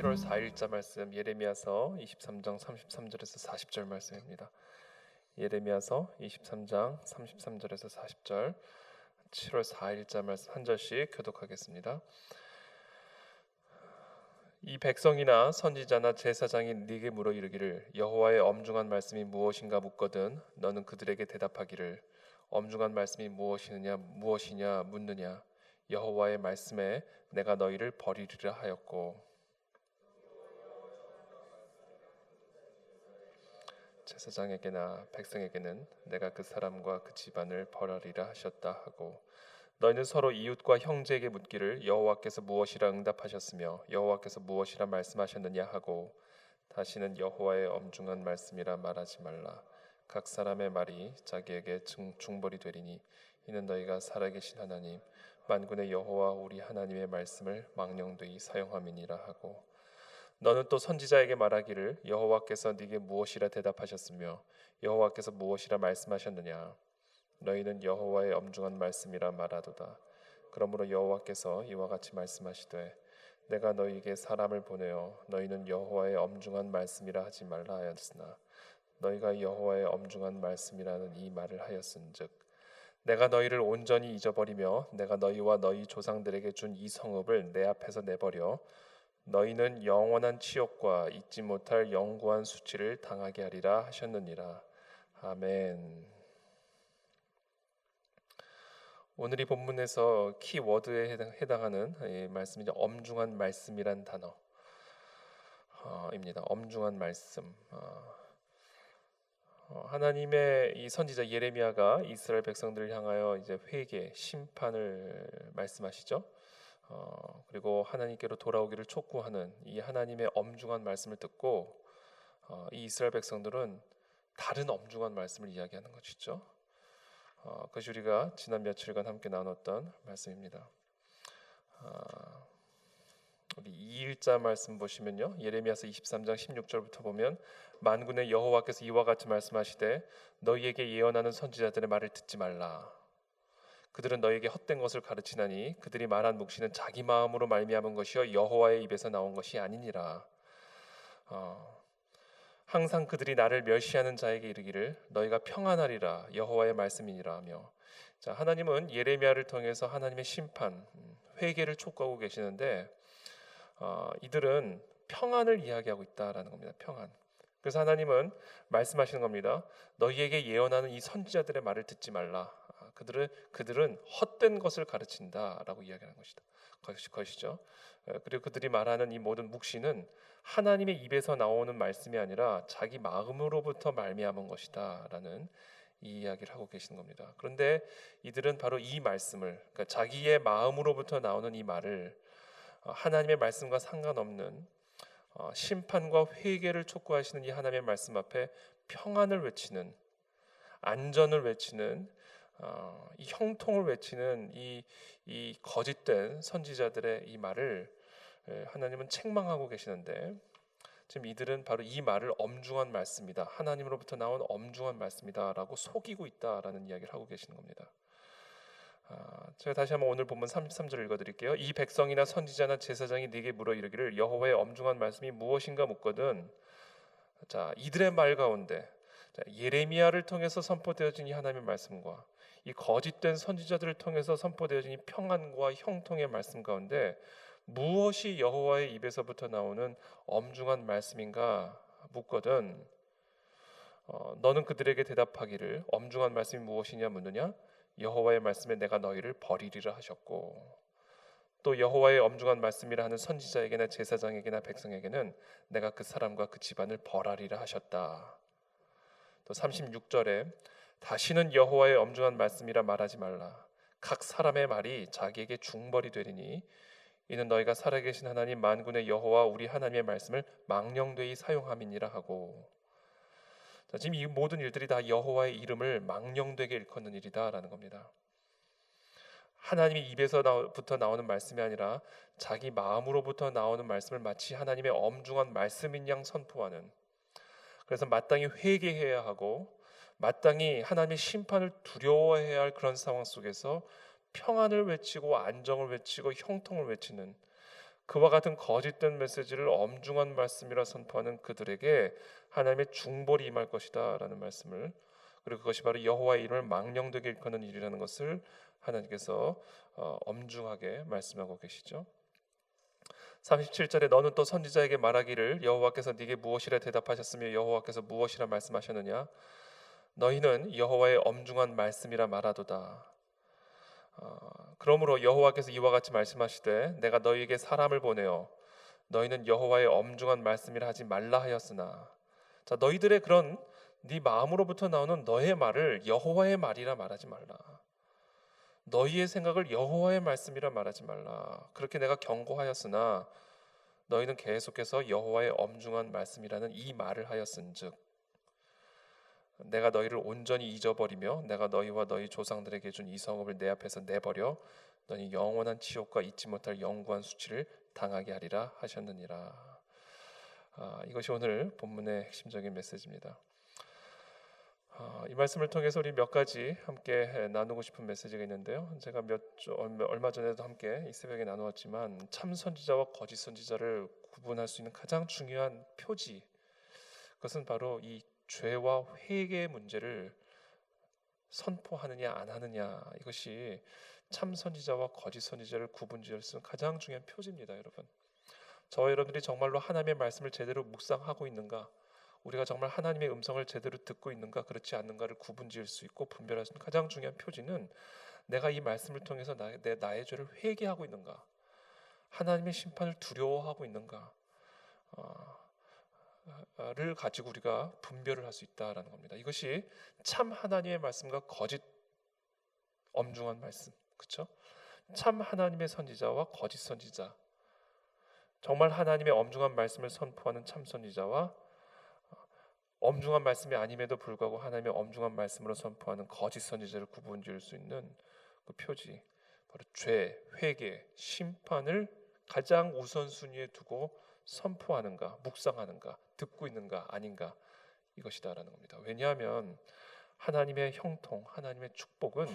7월 4일자 말씀 예레미야서 23장 33절에서 40절 말씀입니다. 예레미야서 23장 33절에서 40절 7월 4일자 말씀 한 절씩 교독하겠습니다. 이 백성이나 선지자나 제사장이 네게 물어 이르기를 여호와의 엄중한 말씀이 무엇인가 묻거든 너는 그들에게 대답하기를 엄중한 말씀이 무엇이냐 묻느냐 여호와의 말씀에 내가 너희를 버리리라 하였고 제사장에게나 백성에게는 내가 그 사람과 그 집안을 벌하리라 하셨다 하고 너희는 서로 이웃과 형제에게 묻기를 여호와께서 무엇이라 응답하셨으며 여호와께서 무엇이라 말씀하셨느냐 하고 다시는 여호와의 엄중한 말씀이라 말하지 말라. 각 사람의 말이 자기에게 중벌이 되리니 이는 너희가 살아계신 하나님 만군의 여호와 우리 하나님의 말씀을 망령되이 사용함이니라 하고 너는 또 선지자에게 말하기를 여호와께서 네게 무엇이라 대답하셨으며 여호와께서 무엇이라 말씀하셨느냐 너희는 여호와의 엄중한 말씀이라 말하도다. 그러므로 여호와께서 이와 같이 말씀하시되 내가 너희에게 사람을 보내어 너희는 여호와의 엄중한 말씀이라 하지 말라 하였으나 너희가 여호와의 엄중한 말씀이라는 이 말을 하였은즉 내가 너희를 온전히 잊어버리며 내가 너희와 너희 조상들에게 준 이 성읍을 내 앞에서 내버려 너희는 영원한 치욕과 잊지 못할 영구한 수치를 당하게 하리라 하셨느니라. 아멘. 오늘 이 본문에서 키워드에 해당하는 말씀이 엄중한 말씀이란 단어입니다. 엄중한 말씀. 하나님의 이 선지자 예레미야가 이스라엘 백성들을 향하여 이제 회개, 심판을 말씀하시죠. 그리고 하나님께로 돌아오기를 촉구하는 이 하나님의 엄중한 말씀을 듣고 이 이스라엘 백성들은 다른 엄중한 말씀을 이야기하는 것이죠. 그것이 우리가 지난 며칠간 함께 나눴던 말씀입니다. 우리 2일자 말씀 보시면요, 예레미야서 23장 16절부터 보면 만군의 여호와께서 이와 같이 말씀하시되 너희에게 예언하는 선지자들의 말을 듣지 말라. 그들은 너희에게 헛된 것을 가르치나니 그들이 말한 묵시는 자기 마음으로 말미암은 것이요 여호와의 입에서 나온 것이 아니니라. 항상 그들이 나를 멸시하는 자에게 이르기를 너희가 평안하리라 여호와의 말씀이니라 하며 자, 하나님은 예레미야를 통해서 하나님의 심판, 회개를 촉구하고 계시는데 이들은 평안을 이야기하고 있다라는 겁니다. 평안. 그래서 하나님은 말씀하시는 겁니다. 너희에게 예언하는 이 선지자들의 말을 듣지 말라. 그들은 헛된 것을 가르친다라고 이야기하는 것이죠. 그리고 그들이 말하는 이 모든 묵시는 하나님의 입에서 나오는 말씀이 아니라 자기 마음으로부터 말미암은 것이다라는 이 이야기를 하고 계시는 겁니다. 그런데 이들은 바로 이 말씀을, 그러니까 자기의 마음으로부터 나오는 이 말을 하나님의 말씀과 상관없는 심판과 회개를 촉구하시는 이 하나님의 말씀 앞에 평안을 외치는, 안전을 외치는, 이 형통을 외치는 이 거짓된 선지자들의 이 말을 하나님은 책망하고 계시는데 지금 이들은 바로 이 말을 엄중한 말씀이다, 하나님으로부터 나온 엄중한 말씀이다라고 속이고 있다라는 이야기를 하고 계시는 겁니다. 제가 다시 한번 오늘 본문 33절 읽어드릴게요. 이 백성이나 선지자나 제사장이 네게 물어 이르기를 여호와의 엄중한 말씀이 무엇인가 묻거든 자, 이들의 말 가운데 예레미야를 통해서 선포되어진 이 하나님의 말씀과 이 거짓된 선지자들을 통해서 선포되어진 이 평안과 형통의 말씀 가운데 무엇이 여호와의 입에서부터 나오는 엄중한 말씀인가 묻거든 너는 그들에게 대답하기를 엄중한 말씀이 무엇이냐 묻느냐 여호와의 말씀에 내가 너희를 버리리라 하셨고 또 여호와의 엄중한 말씀이라 하는 선지자에게나 제사장에게나 백성에게는 내가 그 사람과 그 집안을 벌하리라 하셨다. 또 36절에 다시는 여호와의 엄중한 말씀이라 말하지 말라. 각 사람의 말이 자기에게 중벌이 되리니 이는 너희가 살아계신 하나님 만군의 여호와 우리 하나님의 말씀을 망령되이 사용함이니라 하고 자, 지금 이 모든 일들이 다 여호와의 이름을 망령되게 일컫는 일이다라는 겁니다. 하나님의 입에서부터 나오는 말씀이 아니라 자기 마음으로부터 나오는 말씀을 마치 하나님의 엄중한 말씀인 양 선포하는 그래서 마땅히 회개해야 하고 마땅히 하나님의 심판을 두려워해야 할 그런 상황 속에서 평안을 외치고 안정을 외치고 형통을 외치는 그와 같은 거짓된 메시지를 엄중한 말씀이라 선포하는 그들에게 하나님의 중벌이 임할 것이다라는 말씀을, 그리고 그것이 바로 여호와의 이름을 망령되게 일컫는 일이라는 것을 하나님께서 엄중하게 말씀하고 계시죠. 37절에 너는 또 선지자에게 말하기를 여호와께서 네게 무엇이라 대답하셨으며 여호와께서 무엇이라 말씀하셨느냐, 너희는 여호와의 엄중한 말씀이라 말하도다. 그러므로 여호와께서 이와 같이 말씀하시되 내가 너희에게 사람을 보내어 너희는 여호와의 엄중한 말씀이라 하지 말라 하였으나, 자, 너희들의 그런 네 마음으로부터 나오는 너의 말을 여호와의 말이라 말하지 말라. 너희의 생각을 여호와의 말씀이라 말하지 말라. 그렇게 내가 경고하였으나 너희는 계속해서 여호와의 엄중한 말씀이라는 이 말을 하였은즉 내가 너희를 온전히 잊어버리며 내가 너희와 너희 조상들에게 준 이 성읍을 내 앞에서 내버려 너희 영원한 지옥과 잊지 못할 영구한 수치를 당하게 하리라 하셨느니라. 이것이 오늘 본문의 핵심적인 메시지입니다. 이 말씀을 통해서 우리 몇 가지 함께 나누고 싶은 메시지가 있는데요. 제가 얼마 전에도 함께 이 새벽에 나누었지만 참 선지자와 거짓 선지자를 구분할 수 있는 가장 중요한 표지, 그것은 바로 이 죄와 회개의 문제를 선포하느냐 안 하느냐, 이것이 참 선지자와 거짓 선지자를 구분지을 수 있는 가장 중요한 표지입니다. 여러분, 저와 여러분들이 정말로 하나님의 말씀을 제대로 묵상하고 있는가, 우리가 정말 하나님의 음성을 제대로 듣고 있는가 그렇지 않는가를 구분지을 수 있고 분별할 수 있는 가장 중요한 표지는 내가 이 말씀을 통해서 나의 죄를 회개하고 있는가, 하나님의 심판을 두려워하고 있는가 를 가지고 우리가 분별을 할 수 있다라는 겁니다. 이것이 참 하나님의 말씀과 거짓 엄중한 말씀, 그렇죠? 참 하나님의 선지자와 거짓 선지자, 정말 하나님의 엄중한 말씀을 선포하는 참 선지자와 엄중한 말씀이 아님에도 불구하고 하나님의 엄중한 말씀으로 선포하는 거짓 선지자를 구분지을 수 있는 그 표지, 바로 죄, 회개, 심판을 가장 우선순위에 두고 선포하는가, 묵상하는가, 듣고 있는가 아닌가, 이것이다라는 겁니다. 왜냐하면 하나님의 형통, 하나님의 축복은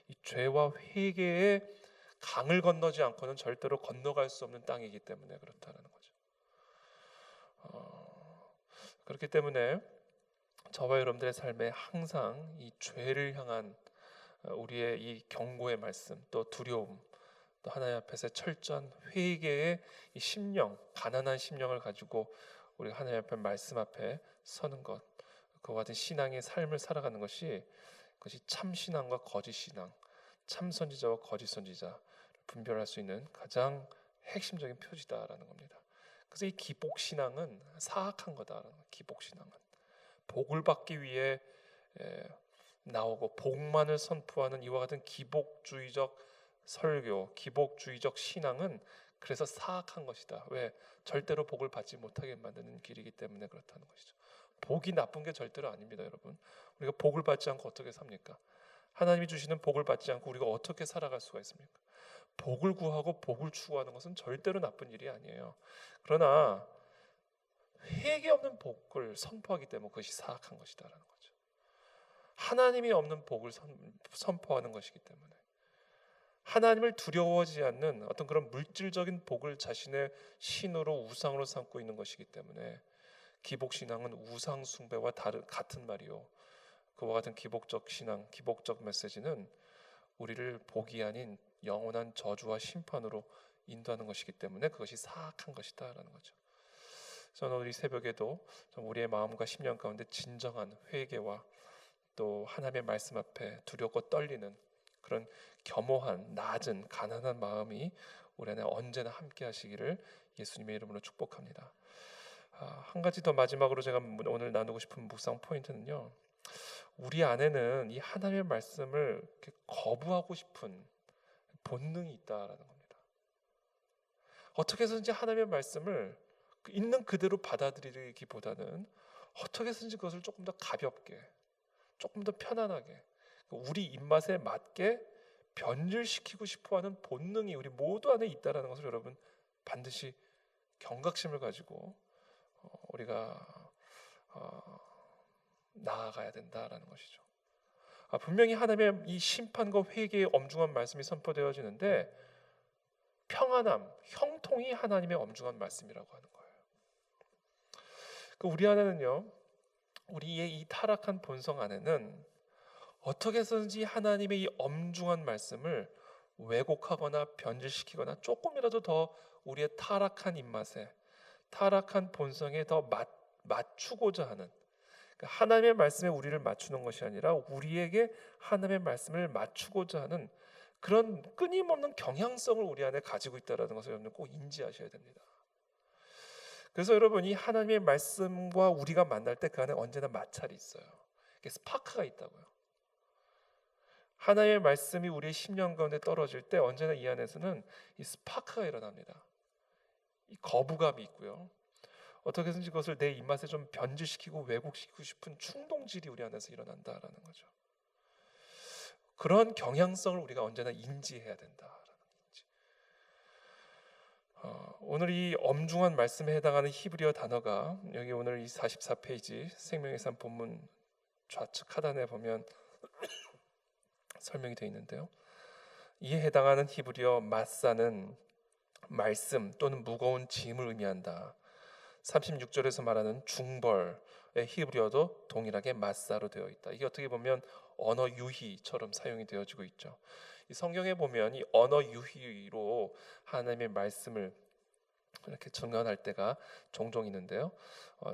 이 죄와 회개의 강을 건너지 않고는 절대로 건너갈 수 없는 땅이기 때문에 그렇다는 거죠. 그렇기 때문에 저와 여러분들의 삶에 항상 이 죄를 향한 우리의 이 경고의 말씀, 또 두려움, 또 하나님 앞에서 철저한 회개의 이 심령, 가난한 심령을 가지고 우리가 하나님 앞에 말씀 앞에 서는 것, 그와 같은 신앙의 삶을 살아가는 것이, 그것이 참 신앙과 거짓 신앙, 참 선지자와 거짓 선지자 분별할 수 있는 가장 핵심적인 표지다라는 겁니다. 그래서 이 기복 신앙은 사악한 거다라는 거예요. 기복 신앙은 복을 받기 위해 나오고 복만을 선포하는 이와 같은 기복주의적 설교, 기복주의적 신앙은 그래서 사악한 것이다. 왜? 절대로 복을 받지 못하게 만드는 길이기 때문에 그렇다는 것이죠. 복이 나쁜 게 절대로 아닙니다, 여러분. 우리가 복을 받지 않고 어떻게 삽니까? 하나님이 주시는 복을 받지 않고 우리가 어떻게 살아갈 수가 있습니까? 복을 구하고 복을 추구하는 것은 절대로 나쁜 일이 아니에요. 그러나 회개 없는 복을 선포하기 때문에 그것이 사악한 것이다라는 거죠. 하나님이 없는 복을 선포하는 것이기 때문에, 하나님을 두려워하지 않는 어떤 그런 물질적인 복을 자신의 신으로 우상으로 삼고 있는 것이기 때문에 기복신앙은 우상 숭배와 같은 말이요, 그와 같은 기복적 신앙, 기복적 메시지는 우리를 복이 아닌 영원한 저주와 심판으로 인도하는 것이기 때문에 그것이 사악한 것이다라는 거죠. 저는 오늘 이 새벽에도 우리의 마음과 심령 가운데 진정한 회개와 또 하나님의 말씀 앞에 두렵고 떨리는 그런 겸허한, 낮은, 가난한 마음이 우리 안에 언제나 함께 하시기를 예수님의 이름으로 축복합니다. 한 가지 더 마지막으로 제가 오늘 나누고 싶은 묵상 포인트는요, 우리 안에는 이 하나님의 말씀을 이렇게 거부하고 싶은 본능이 있다라는 겁니다. 어떻게 해서든지 하나님의 말씀을 있는 그대로 받아들이기보다는 어떻게 해서든지 그것을 조금 더 가볍게, 조금 더 편안하게, 우리 입맛에 맞게 변질시키고 싶어하는 본능이 우리 모두 안에 있다라는 것을 여러분 반드시 경각심을 가지고 우리가 나아가야 된다라는 것이죠. 분명히 하나님의 이 심판과 회개의 엄중한 말씀이 선포되어지는데 평안함, 형통이 하나님의 엄중한 말씀이라고 하는 거예요. 우리 안에는요, 우리의 이 타락한 본성 안에는 어떻게 해서든지 하나님의 이 엄중한 말씀을 왜곡하거나 변질시키거나 조금이라도 더 우리의 타락한 입맛에, 타락한 본성에 더 맞추고자 하는, 그러니까 하나님의 말씀에 우리를 맞추는 것이 아니라 우리에게 하나님의 말씀을 맞추고자 하는 그런 끊임없는 경향성을 우리 안에 가지고 있다는 것을 여러분 꼭 인지하셔야 됩니다. 그래서 여러분, 이 하나님의 말씀과 우리가 만날 때 그 안에 언제나 마찰이 있어요. 스파크가 있다고요. 하나님의 말씀이 우리의 심령 가운데 떨어질 때 언제나 이 안에서는 이 스파크가 일어납니다. 이 거부감이 있고요. 어떻게 해서든지 그것을 내 입맛에 좀 변질시키고 왜곡시키고 싶은 충동질이 우리 안에서 일어난다라는 거죠. 그런 경향성을 우리가 언제나 인지해야 된다라는 거지. 오늘 이 엄중한 말씀에 해당하는 히브리어 단어가 여기 오늘 이 44페이지 생명의 산 본문 좌측 하단에 보면 설명이 되어 있는데요. 이에 해당하는 히브리어 마사는 말씀 또는 무거운 짐을 의미한다. 36절에서 말하는 중벌의 히브리어도 동일하게 마사로 되어 있다. 이게 어떻게 보면 언어 유희처럼 사용이 되어지고 있죠. 이 성경에 보면 이 언어 유희로 하나님의 말씀을 이렇게 증언할 때가 종종 있는데요.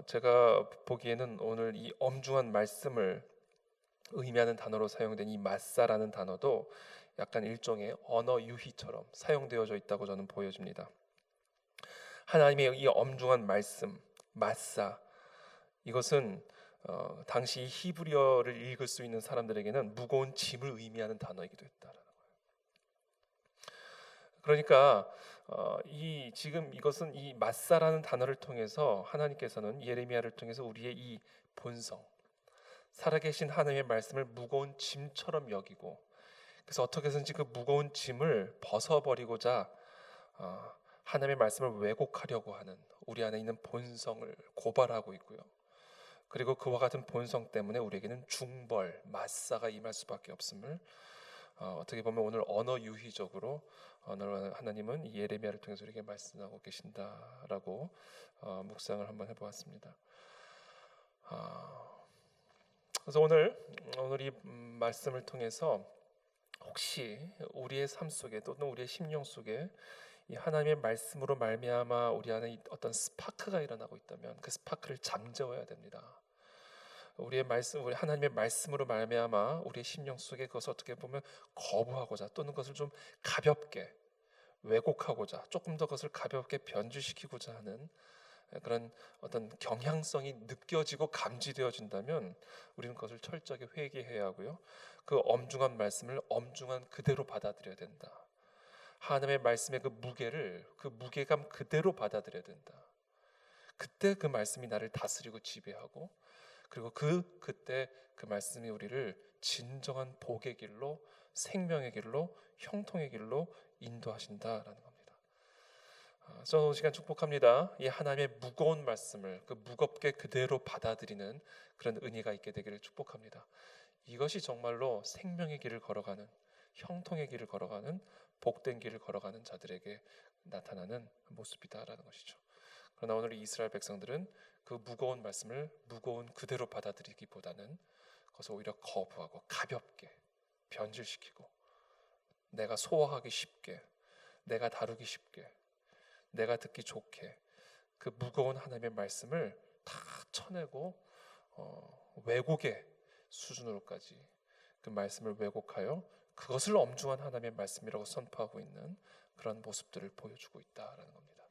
제가 보기에는 오늘 이 엄중한 말씀을 의미하는 단어로 사용된 이 마사라는 단어도 약간 일종의 언어 유희처럼 사용되어져 있다고 저는 보여집니다. 하나님의 이 엄중한 말씀, 마사, 이것은 당시 히브리어를 읽을 수 있는 사람들에게는 무거운 짐을 의미하는 단어이기도 했다라는 거예요. 그러니까 지금 이것은 이 마사라는 단어를 통해서 하나님께서는 예레미야를 통해서 우리의 이 본성, 살아계신 하나님의 말씀을 무거운 짐처럼 여기고, 그래서 어떻게 해서든지 그 무거운 짐을 벗어버리고자 하나님의 말씀을 왜곡하려고 하는 우리 안에 있는 본성을 고발하고 있고요. 그리고 그와 같은 본성 때문에 우리에게는 중벌, 마사가 임할 수밖에 없음을 어떻게 보면 오늘 언어 유희적으로 하나님은 이 예레미야를 통해서 우리에게 말씀하고 계신다라고 묵상을 한번 해보았습니다. 그래서 오늘 이 말씀을 통해서 혹시 우리의 삶 속에 또는 우리의 심령 속에 이 하나님의 말씀으로 말미암아 우리 안에 어떤 스파크가 일어나고 있다면 그 스파크를 잠재워야 됩니다. 우리 하나님의 말씀으로 말미암아 우리의 심령 속에 그것을 어떻게 보면 거부하고자 또는 그것을 좀 가볍게 왜곡하고자 조금 더 그것을 가볍게 변질시키고자 하는 그런 어떤 경향성이 느껴지고 감지되어진다면 우리는 그것을 철저하게 회개해야 하고요. 그 엄중한 말씀을 엄중한 그대로 받아들여야 된다. 하나님의 말씀의 그 무게감 그대로 받아들여야 된다. 그때 그 말씀이 나를 다스리고 지배하고, 그리고 그때 그 말씀이 우리를 진정한 복의 길로, 생명의 길로, 형통의 길로 인도하신다라는 겁니다. 저는 오늘 시간 축복합니다. 이 하나님의 무거운 말씀을 그 무겁게 그대로 받아들이는 그런 은혜가 있게 되기를 축복합니다. 이것이 정말로 생명의 길을 걸어가는, 형통의 길을 걸어가는, 복된 길을 걸어가는 자들에게 나타나는 모습이다라는 것이죠. 그러나 오늘 이스라엘 백성들은 그 무거운 말씀을 무거운 그대로 받아들이기보다는 그것을 오히려 거부하고 가볍게 변질시키고, 내가 소화하기 쉽게, 내가 다루기 쉽게, 내가 듣기 좋게 그 무거운 하나님의 말씀을 다 쳐내고 왜곡의 수준으로까지 그 말씀을 왜곡하여 그것을 엄중한 하나님의 말씀이라고 선포하고 있는 그런 모습들을 보여주고 있다라는 겁니다.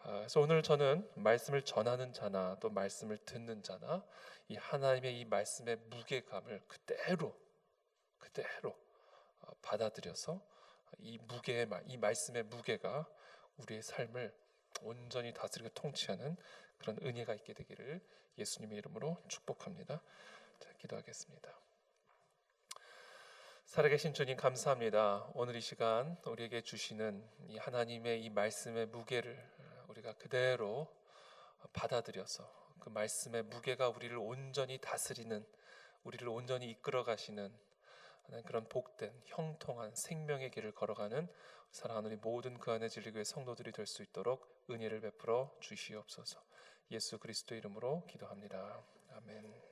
그래서 오늘 저는 말씀을 전하는 자나 또 말씀을 듣는 자나 이 하나님의 이 말씀의 무게감을 그대로 받아들여서 이 말씀의 무게가 우리의 삶을 온전히 다스리고 통치하는 그런 은혜가 있게 되기를 예수님의 이름으로 축복합니다. 자, 기도하겠습니다. 살아계신 주님 감사합니다. 오늘 이 시간 우리에게 주시는 이 하나님의 이 말씀의 무게를 우리가 그대로 받아들여서 그 말씀의 무게가 우리를 온전히 다스리는, 우리를 온전히 이끌어 가시는 하나님 그런 복된 형통한 생명의 길을 걸어가는 사랑하는 우리 모든 그 안에 진리교회 성도들이 될 수 있도록 은혜를 베풀어 주시옵소서. 예수 그리스도 이름으로 기도합니다. 아멘.